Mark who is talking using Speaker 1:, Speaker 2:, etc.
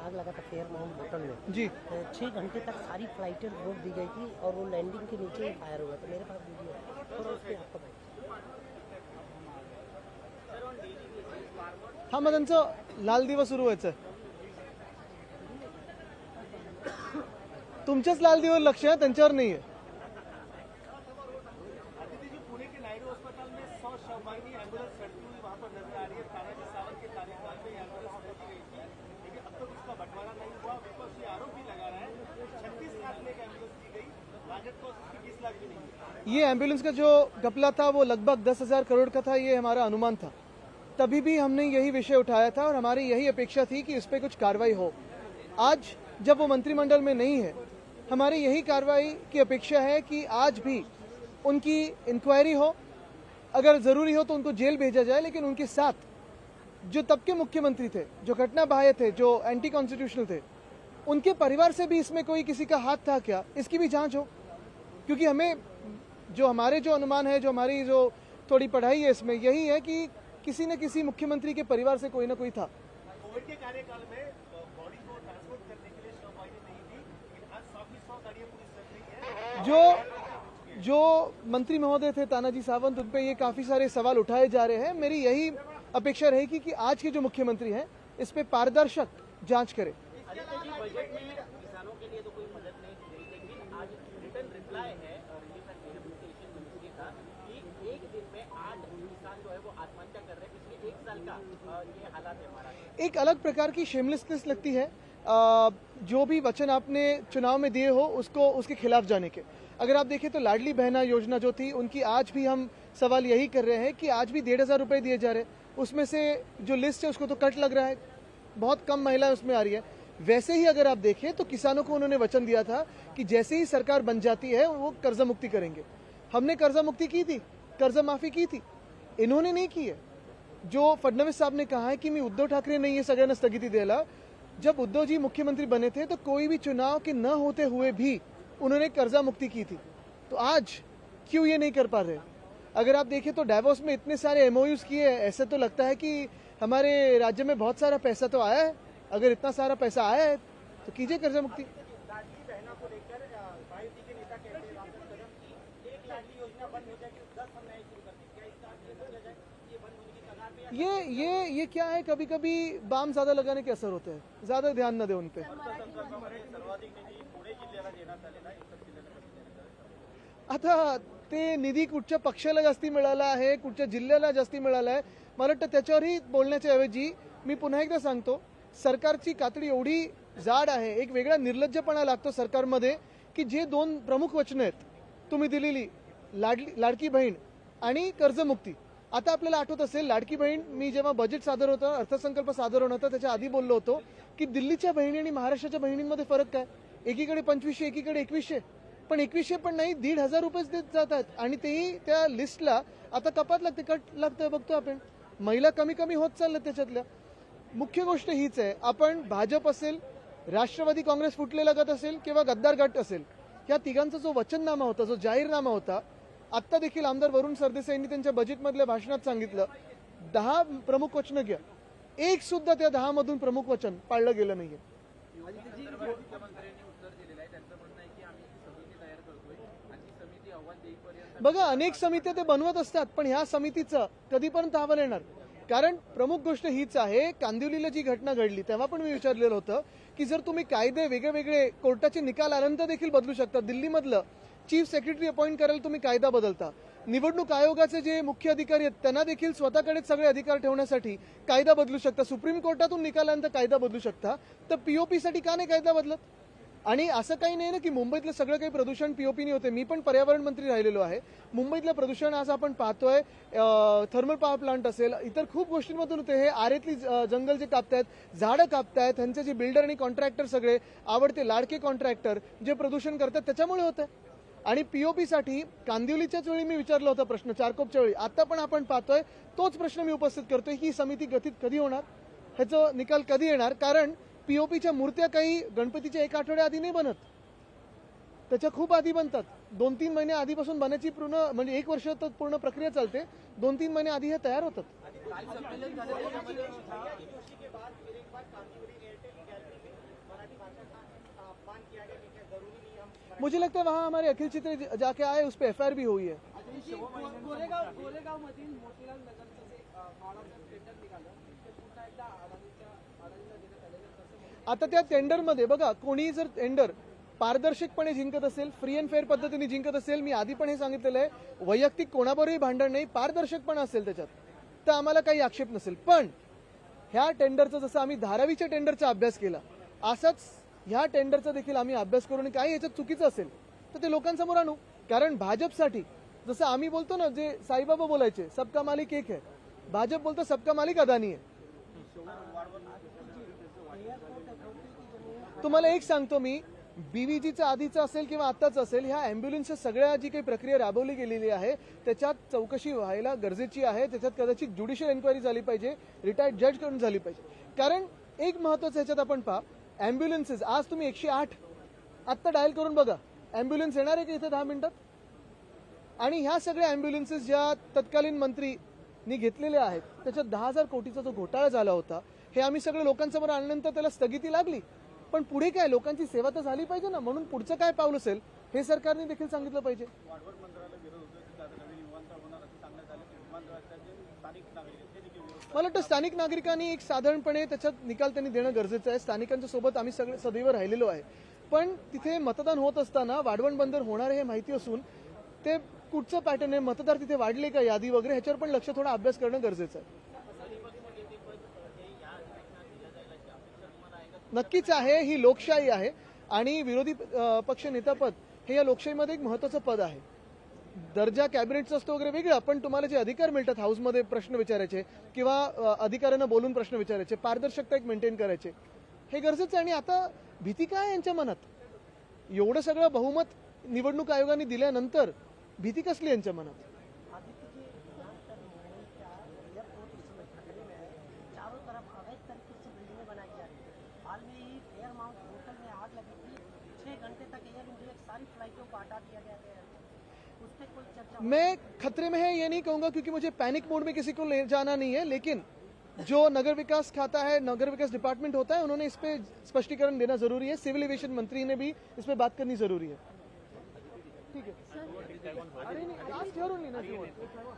Speaker 1: आग लगा था फेयर माउंट होटल में
Speaker 2: जी।
Speaker 1: 6 घंटे तक सारी फ्लाइटें रोक दी गई थी और वो लैंडिंग के नीचे ही फायर हुआ था। मेरे पास वीडियो है और उसमें आपको
Speaker 2: हा मग त्यांचं लाल दिवा सुरू व्हायचं. तुमच्याच लाल दिव्यावर लक्ष आहे, त्यांच्यावर नाहीये. ये एम्बुलेंस का जो घपला था वो लगभग 10,000 करोड़ का था, ये हमारा अनुमान था. तभी भी हमने यही विषय उठाया था और हमारी यही अपेक्षा थी कि इस पे कुछ कार्रवाई हो. आज जब वो मंत्रिमंडल में नहीं है, हमारी यही कार्रवाई की अपेक्षा है कि आज भी उनकी इंक्वायरी हो, अगर जरूरी हो तो उनको जेल भेजा जाए, लेकिन उनके साथ जो तब के मुख्यमंत्री थे, जो घटना बाह्य थे, जो एंटी कॉन्स्टिट्यूशनल थे, उनके परिवार से भी इसमें कोई किसी का हाथ था क्या, इसकी भी जांच हो. क्योंकि हमें जो हमारे जो अनुमान है, जो हमारी जो थोड़ी पढ़ाई है इसमें, यही है कि किसी न किसी मुख्यमंत्री के परिवार से कोई ना कोई था.
Speaker 3: कोविड के कार्यकाल में बॉडी को ट्रांसपोर्ट करने के लिए श्रम वाहिनी नहीं थी, लेकिन आज 100 गाड़ियां पुलिस रख रही है.
Speaker 2: जो मंत्री महोदय थे तानाजी सावंत, उन पे ये काफी सारे सवाल उठाए जा रहे हैं. मेरी यही अपेक्षा रहेगी कि आज के जो मुख्यमंत्री हैं इस पे पारदर्शक जांच करें.
Speaker 3: बजट में किसानों के लिए तो कोई मदद नहीं दी गई, लेकिन आज रिटर्न रिप्लाई है रिलीफ एंड रिहेबिलिटेशन मिनिस्ट्री का कि एक दिन में 8 किसान जो है वो आत्महत्या कर रहे हैं. पिछले 1 साल का ये हालात है हमारा.
Speaker 2: एक अलग प्रकार की शेमलेसनेस लगती है जो भी वचन आपने चुनाव में दिए हो उसको उसके खिलाफ जाने के. अगर आप देखें तो लाडली बहना योजना जो थी उनकी आज भी हम सवाल यही कर रहे हैं कि आज भी 1,500 रुपए दिए जा रहे हैं. उसमें से जो लिस्ट है उसको तो कट लग रहा है, बहुत कम महिलाएं उसमें आ रही है. वैसे ही अगर आप देखें तो किसानों को उन्होंने वचन दिया था कि जैसे ही सरकार बन जाती है वो कर्जा मुक्ति करेंगे. हमने कर्जा मुक्ति की थी, कर्जा माफी की थी, इन्होंने नहीं की है. जो फडणवीस साहब ने कहा है कि मी उद्धव ठाकरे नहीं है सगळ्यांना स्थगिती द्यायला, जब उद्धव जी मुख्यमंत्री बने थे तो कोई भी चुनाव के न होते हुए भी उन्होंने कर्जा मुक्ति की थी. तो आज क्यों ये नहीं कर पा रहे? अगर आप देखें तो डावोस में इतने सारे एमओयूज किए हैं, ऐसे तो लगता है कि हमारे राज्य में बहुत सारा पैसा तो आया है. अगर इतना सारा पैसा आया है तो कीजिए कर्जा मुक्ति.
Speaker 3: लाडली बहना को लेकर मायावती के नेता कहते हैं रामचंद्र कदम की एक लाडली योजना बंद हो जाएगी, 10 हम नए शुरू करते हैं. क्या इसका सोचा जाए ये बंद होने की कगार पे?
Speaker 2: ये क्या है, कभी कभी बाम ज्यादा लगाने के असर होते हैं. ज्यादा ध्यान न दे उन पे.
Speaker 3: सर्वाधिक निधी पुणे जिल्ह्याला देण्यात आलेला आहे, इतर जिल्ह्यांना कधी देण्यात आलेला आहे?
Speaker 2: आता ते निधी कुठच्या पक्षाला जास्ती मिळाला आहे, कुठच्या जिल्ह्याला जास्ती मिळाला आहे, मला वाटतं त्याच्यावरही बोलण्याच्या ऐवजी मी पुन्हा एकदा सांगतो, सरकारची कातडी एवढी जाड आहे, एक वेगळा निर्लज्जपणा लागतो सरकारमध्ये की जे 2 प्रमुख वचनं आहेत तुम्ही दिलेली, लाडकी बहीण आणि कर्जमुक्ती. आता आपल्याला आठवत असेल, लाडकी बहीण मी जेव्हा बजेट सादर होतं, अर्थसंकल्प सादर होणार होता त्याच्या आधी बोललो होतो की दिल्लीच्या बहिणी आणि महाराष्ट्राच्या बहिणींमध्ये फरक काय, एकीकडे 2500 एकीकडे 2100, पण 2100 पण नाही 1,500 रुपयेच देत जातात आणि तेही त्या लिस्टला आता कपात लागते, कट लागतं. बघतो आपण महिला कमी कमी होत चालल्या त्याच्यातल्या. मुख्य गोष्ट हीच आहे, आपण भाजप असेल, राष्ट्रवादी काँग्रेस फुटलेला गट असेल किंवा गद्दार गट असेल, या तिघांचा जो वचननामा होता, जो जाहीरनामा होता, आता देखील आमदार वरुण सरदेसाई यांनी त्यांच्या बजेटमधल्या भाषणात सांगितलं 10 प्रमुख वचनं घ्या, एक सुद्धा त्या 10 मधून प्रमुख वचन पाळलं गेलं नाहीये. बघा, अनेक समित्या ते बनवत असतात, पण ह्या समितीचं कधीपर्यंत अहवाल येणार? कारण प्रमुख गोष्ट हीच आहे, कांदिवलीला जी घटना घडली तेव्हा पण मी विचारलेलं होतं की जर तुम्ही कायदे वेगळे वेगळे कोर्टाचे निकाल आल्यानंतर देखील बदलू शकता. दिल्लीमधलं चीफ सेक्रेटरी अपॉइंट करायला तुम्ही कायदा बदलता, निवडणूक आयोगाचे जे मुख्य अधिकारी आहेत त्यांना देखील स्वतःकडेच सगळे अधिकार ठेवण्यासाठी कायदा बदलू शकता, सुप्रीम कोर्टातून निकालानंतर कायदा बदलू शकता, तर पीओपीसाठी का नाही कायदा बदलत? आणि असं काही नाही ना की मुंबईतलं सगळं काही प्रदूषण पीओपीने होते. मी पण पर्यावरण मंत्री राहिलेलो आहे. मुंबईतलं प्रदूषण आज आपण पाहतोय, थर्मल पॉवर प्लांट असेल, इतर खूप गोष्टींमधून होते. हे आरेतली जंगल जे कापतायत, झाडं कापतायत, त्यांचे जे बिल्डर आणि कॉन्ट्रॅक्टर सगळे आवडते लाडके कॉन्ट्रॅक्टर जे प्रदूषण करतात त्याच्यामुळे होतं. आणि पीओपीसाठी कांदिवलीच्याच वेळी मी विचारला होता प्रश्न, चारकोपच्या वेळी. आता पण आपण पाहतोय तोच प्रश्न मी उपस्थित करतोय की ही समिती गठीत कधी होणार, ह्याचं निकाल कधी येणार. कारण पीओपीच्या मूर्त्या काही गणपतीच्या 1 आठवड्या आधी नाही बनत, त्याच्या खूप आधी बनतात. 2-3 महिने आधीपासून बनायची पूर्ण म्हणजे 1 वर्ष तर पूर्ण प्रक्रिया चालते, 2-3 महिने आधी हे तयार होतात. मुझे लगता है वहाँ हमारे अखिल चित्रे जाके आए, उस पर एफआईआर भी हुई है.
Speaker 4: गोरेगाव मधील मोतीलाल नगरचं जे माळाचं टेंडर निघालं ते पुन्हा एकदा अडाणीला देण्यात आलेलं तसं
Speaker 2: आता त्या टेंडरमध्ये बघा, कोणी जर टेंडर पारदर्शकपणे जिंकत असेल, फ्री अँड फेअर पद्धतीने जिंकत असेल, मी आधी पण हे सांगितलेलं आहे, वैयक्तिक कोणाबरोबरही भांडण नाही, पारदर्शकपणा असेल त्याच्यात, तर आम्हाला काही आक्षेप नसेल. पण ह्या टेंडरचा जसं आम्ही धारावीच्या टेंडरचा अभ्यास केला, असाच ह्या टेंडरचा देखील आम्ही अभ्यास करू आणि काही याच्यात चुकीचं असेल तर ते लोकांसमोर आणू. कारण भाजपसाठी जसं आम्ही बोलतो ना, जे साईबाबा बोलायचे सबका मालिक एक है, भाजप बोलतो सबका मालिक अदानी आहे. तुम्हाला एक सांगतो मी, बीव्हीजीचं आधीचं असेल किंवा आत्ताचं असेल, ह्या अँब्युलन्सच्या सगळ्या जी काही प्रक्रिया राबवली गेलेली आहे त्याच्यात चौकशी व्हायला गरजेची आहे. त्याच्यात कदाचित ज्युडिशियल एन्क्वायरी झाली पाहिजे, रिटायर्ड जज कडून झाली पाहिजे. कारण एक महत्वाचं ह्याच्यात आपण पहा, अँब्युलन्सेस आज तुम्ही 108 आत्ता डायल करून बघा, अँब्युलन्स येणार आहे की इथे 10 मिनिटात. आणि ह्या सगळ्या अँब्युलन्सेस ज्या तत्कालीन मंत्रीनी घेतलेल्या आहेत त्याच्यात 10,000 कोटीचा जो घोटाळा झाला होता, हे आम्ही सगळे लोकांसमोर आणल्यानंतर त्याला स्थगिती लागली. पण पुढे काय, लोकांची सेवा तर झाली पाहिजे ना, म्हणून पुढचं काय पाऊल असेल हे सरकारने देखील सांगितलं पाहिजे. मला वाटतं स्थानिक नागरिकांनी एक साधारणपणे त्याच्यात निकाल त्यांनी देणं गरजेचं आहे. स्थानिकांच्या सोबत आम्ही सगळे सदैव राहिलेलो आहे. पण तिथे मतदान होत असताना वाढवण बंदर होणार हे माहिती असून ते कुठचं पॅटर्न आहे, मतदार तिथे वाढले का यादी वगैरे, ह्याच्यावर पण लक्ष थोडा अभ्यास करणं गरजेचं आहे. नक्कीच आहे, ही लोकशाही आहे आणि विरोधी पक्ष नेतापद हे या लोकशाहीमध्ये एक महत्वाचं पद आहे. दर्जा कॅबिनेटचा असतो वगैरे वेगळा, पण तुम्हाला जे अधिकार मिळतात हाऊसमध्ये प्रश्न विचारायचे किंवा अधिकाऱ्यांना बोलून प्रश्न विचारायचे, पारदर्शकता एक मेंटेन करायचे, हे गरजेचं आहे. आणि आता भीती काय यांच्या मनात, एवढं सगळं बहुमत निवडणूक आयोगाने दिल्यानंतर भीती कसली यांच्या मनात.
Speaker 1: आदित्य जी, यहाँ पर मुंबई का एयरपोर्ट इस समय खतरे में है. चारों तरफ अवैध तरीके से बिल्डिंगें बनाई जा रही है. हाल में ही फेयरमाउंट होटल में आग लगी थी. 6 घंटे तक एयर इंडिया की सारी फ्लाइटों को हटा दिया गया है. उस पर कोई चर्चा
Speaker 2: मैं खतरे में है ये नहीं कहूंगा क्योंकि मुझे पैनिक मोड में किसी को ले जाना नहीं है, लेकिन जो नगर विकास खाता है, नगर विकास डिपार्टमेंट होता है, उन्होंने इस पे स्पष्टीकरण देना जरूरी है. सिविल एविएशन मंत्री ने भी इस पे बात करनी जरूरी है. ठीक है, अरे नहीं, लास्ट ईयर ओनली ना.